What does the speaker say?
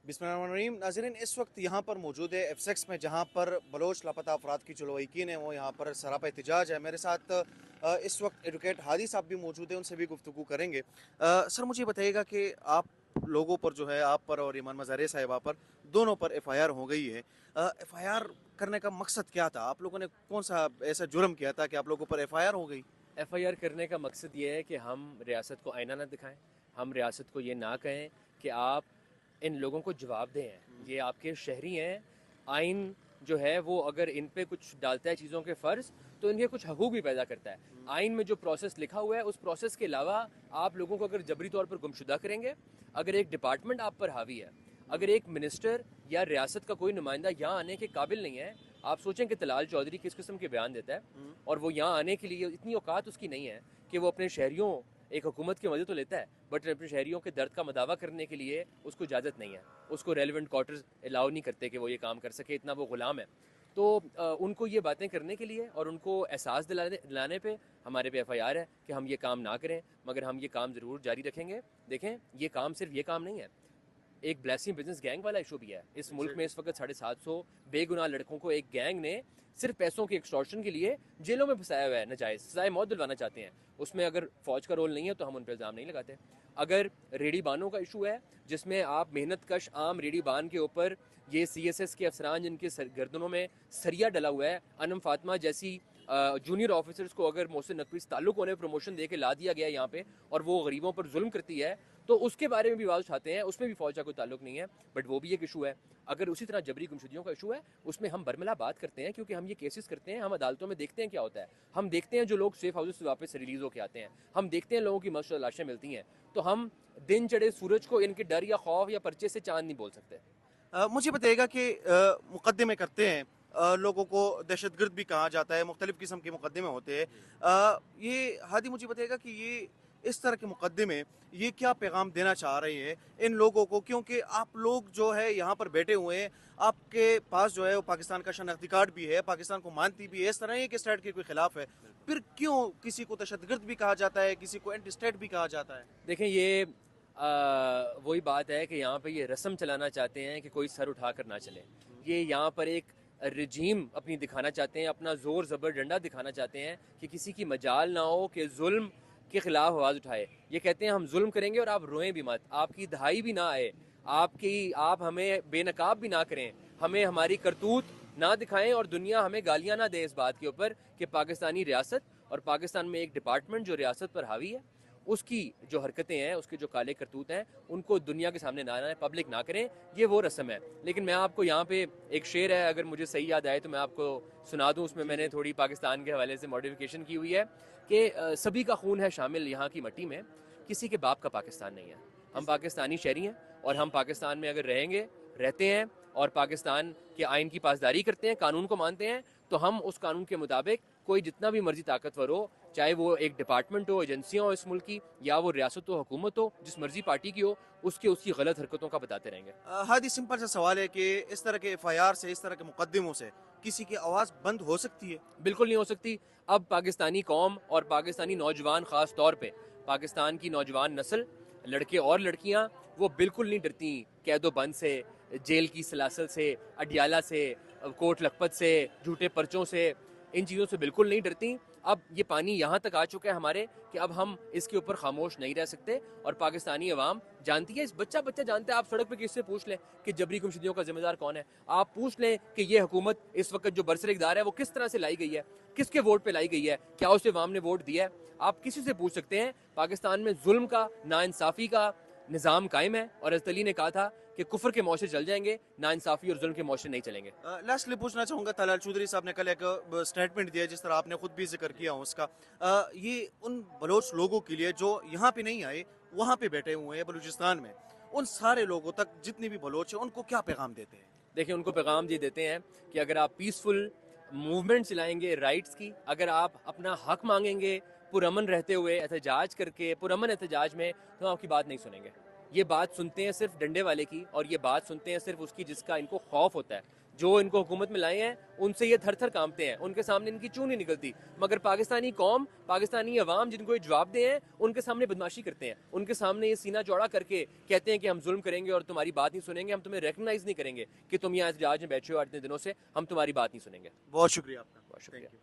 बिस्मिल्लाहिर्रहमानिर्रहीम। नाज़रीन, इस वक्त यहाँ पर मौजूद है F6 में, जहाँ पर बलोच लापता अफराद की जो लवाहिकीन है वो यहाँ पर सरापा एहतजाज है। मेरे साथ इस वक्त एडवोकेट हादी साहब भी मौजूद हैं, उनसे भी गुफ्तगू करेंगे। सर, मुझे बताइएगा कि आप लोगों पर जो है, आप पर और ईमान मज़ारे साहिबा पर, दोनों पर FIR हो गई है। FIR करने का मकसद क्या था? आप लोगों ने कौन सा ऐसा जुर्म किया था कि आप लोगों पर FIR हो गई? FIR करने का मकसद ये है कि हम रियासत को आईना ना दिखाएं, हम रियासत को ये ना कहें कि आप इन लोगों को जवाब दें। ये आपके शहरी हैं। आइन जो है वो अगर इन पे कुछ डालता है चीज़ों के फ़र्ज़, तो इनके कुछ हकूक़ भी पैदा करता है। आइन में जो प्रोसेस लिखा हुआ है, उस प्रोसेस के अलावा आप लोगों को अगर जबरी तौर पर गुमशुदा करेंगे, अगर एक डिपार्टमेंट आप पर हावी है, अगर एक मिनिस्टर या रियासत का कोई नुमाइंदा यहाँ आने के काबिल नहीं है, आप सोचें कि तलाल चौधरी किस किस्म के बयान देता है, और वो यहाँ आने के लिए इतनी औकात उसकी नहीं है कि वो अपने शहरियों, एक हुकूमत की मदद तो लेता है बट अपने शहरियों के दर्द का मदावा करने के लिए उसको इजाज़त नहीं है, उसको रेलिवेंट क्वार्टर्स अलाउ नहीं करते कि वो ये काम कर सके, इतना वो ग़ुलाम है। तो उनको ये बातें करने के लिए और उनको एहसास दिलाने पे हमारे पे FIR है कि हम ये काम ना करें, मगर हम ये काम ज़रूर जारी रखेंगे। देखें, ये काम सिर्फ ये काम नहीं है, एक ब्लेसिंग बिजनेस गैंग वाला इशू भी है। इस मुल्क में इस वक्त 750 बेगुनाह लड़कों को एक गैंग ने सिर्फ पैसों की एक्सटॉर्शन के लिए जेलों में फंसाया हुआ है, नजायज़ सजाए मौत दिलवाना चाहते हैं। उसमें अगर फ़ौज का रोल नहीं है तो हम उन पर इल्ज़ाम नहीं लगाते। अगर रेडी बानों का इशू है, जिसमें आप मेहनत कश आम रेडी बान के ऊपर ये CSS के अफसरान जिनके गर्दनों में सरिया डला हुआ है, अनम फातिमा जैसी जूनियर ऑफिसर्स को अगर मोहसिन नकवी से ताल्लुक होने प्रमोशन दे के ला दिया गया यहाँ पे, और वो गरीबों पर जुल्म करती है, तो उसके बारे में भी आवाज़ उठाते हैं। उसमें भी फौज का कोई ताल्लुक नहीं है, बट वो भी एक इशू है। अगर उसी तरह जबरी गुमशुदियों का इशू है, उसमें हम बरमला बात करते हैं, क्योंकि हम ये केसेस करते हैं, हम अदालतों में देखते हैं क्या होता है। हम देखते हैं जो लोग सेफ हाउस से वापस रिलीज़ होकर आते हैं, हम देखते हैं लोगों की मशहूर लाशें मिलती हैं। तो हम दिन चढ़े सूरज को इनके डर या खौफ या पर्चे से चांद नहीं बोल सकते। मुझे बताइएगा कि मुकदमे करते हैं, लोगों को दहशतगर्द भी कहा जाता है, मुख्तलिफ़ किस्म के मुकदमे होते हैं। ये हादी, मुझे बताइएगा कि ये इस तरह के मुकदमे, ये क्या पैगाम देना चाह रहे हैं इन लोगों को? क्योंकि आप लोग जो है यहाँ पर बैठे हुए हैं, आपके पास जो है वो पाकिस्तान का शनाख्ती कार्ड भी है, पाकिस्तान को मानती भी है, इस तरह नहीं है कि स्टेट के कोई खिलाफ है। फिर क्यों किसी को दहशतगर्द भी कहा जाता है, किसी को एंटी स्टेट भी कहा जाता है? देखें, ये वही बात है कि यहाँ पे ये रस्म चलाना चाहते हैं कि कोई सर उठा कर ना चले। ये यहाँ पर एक रजीम अपनी दिखाना चाहते हैं, अपना ज़ोर ज़बर डंडा दिखाना चाहते हैं कि किसी की मजाल ना हो कि जुल्म के ख़िलाफ़ आवाज़ उठाए। ये कहते हैं हम जुल्म करेंगे और आप रोएं भी मत, आपकी दहाई भी ना आए, आप हमें बेनकाब भी ना करें, हमें हमारी करतूत ना दिखाएं और दुनिया हमें गालियाँ ना दे इस बात के ऊपर कि पाकिस्तानी रियासत और पाकिस्तान में एक डिपार्टमेंट जो रियासत पर हावी है, उसकी जो हरकतें हैं, उसके जो काले करतूत हैं, उनको दुनिया के सामने ना लाएं, पब्लिक ना करें। ये वो रस्म है। लेकिन मैं आपको यहाँ पे एक शेर है, अगर मुझे सही याद आए तो मैं आपको सुना दूँ। उसमें मैंने थोड़ी पाकिस्तान के हवाले से मॉडिफिकेशन की हुई है कि सभी का खून है शामिल यहाँ की मट्टी में, किसी के बाप का पाकिस्तान नहीं है। हम पाकिस्तानी शहरी हैं और हम पाकिस्तान में अगर रहेंगे, रहते हैं और पाकिस्तान के आइन की पासदारी करते हैं, कानून को मानते हैं, तो हम उस कानून के मुताबिक कोई जितना भी मर्जी ताकतवर हो, चाहे वो एक डिपार्टमेंट हो, एजेंसियाँ हो इस मुल्क की, या वो रियासत हो, हुकूमत हो, जिस मर्जी पार्टी की हो, उसकी गलत हरकतों का बताते रहेंगे। हादी, सिंपल सा सवाल है कि इस तरह के FIR से, इस तरह के मुकदमों से किसी की आवाज़ बंद हो सकती है? बिल्कुल नहीं हो सकती। अब पाकिस्तानी कौम और पाकिस्तानी नौजवान, ख़ास तौर पे पाकिस्तान की नौजवान नस्ल, लड़के और लड़कियां, वो बिल्कुल नहीं डरती कैदो बंद से, जेल की सलासल से, अडियाला से, कोट लखपत से, झूठे पर्चों से, इन चीज़ों से बिल्कुल नहीं डरती। अब ये पानी यहाँ तक आ चुका है हमारे कि अब हम इसके ऊपर खामोश नहीं रह सकते, और पाकिस्तानी अवाम जानती है, इस बच्चा बच्चा जानता है। आप सड़क पे किससे पूछ लें कि जबरी गुमशुदियों का जिम्मेदार कौन है, आप पूछ लें कि ये हुकूमत इस वक्त जो बरसर इक़्तिदार है वो किस तरह से लाई गई है, किसके वोट पे लाई गई है, क्या उसे अवाम ने वोट दिया है, आप किसी से पूछ सकते हैं। पाकिस्तान में जुल्म का, नाइंसाफ़ी का निज़ाम कायम है, और हज़रत अली ने कहा था कि कुफर के मौशरे चल जाएंगे, नाइंसाफ़ी और जुल्म के मौशरे नहीं चलेंगे। लास्टली पूछना चाहूँगा, तलाल चौधरी साहब ने कल एक स्टेटमेंट दिया, जिस तरह आपने खुद भी जिक्र किया हो उसका, ये उन बलोच लोगों के लिए जो यहाँ पे नहीं आए, वहाँ पे बैठे हुए हैं बलूचिस्तान में, उन सारे लोगों तक जितनी भी बलोच है, उनको क्या पैगाम देते हैं? देखिए, उनको पैगाम ये देते हैं कि अगर आप पीसफुल मूवमेंट चलाएंगे राइट्स की, अगर आप अपना हक मांगेंगे पुरअमन रहते हुए, एहतजाज करके, पुरअमन एहतजाज में, तो हम आपकी बात नहीं सुनेंगे। ये बात सुनते हैं सिर्फ डंडे वाले की, और ये बात सुनते हैं सिर्फ उसकी जिसका इनको खौफ होता है, جو ان کو حکومت میں لائے ہیں ان سے یہ تھر تھر کانپتے ہیں, ان کے سامنے ان کی چون نہیں نکلتی, مگر پاکستانی قوم, پاکستانی عوام جن کو یہ جواب دے ہیں ان کے سامنے بدماشی کرتے ہیں, ان کے سامنے یہ سینہ چوڑا کر کے کہتے ہیں کہ ہم ظلم کریں گے اور تمہاری بات نہیں سنیں گے, ہم تمہیں ریکگنائز نہیں کریں گے کہ تم یہاں احتجاج میں بیٹھے ہو اتنے دنوں سے, ہم تمہاری بات نہیں سنیں گے. بہت شکریہ آپ کا. بہت شکریہ. Thank you.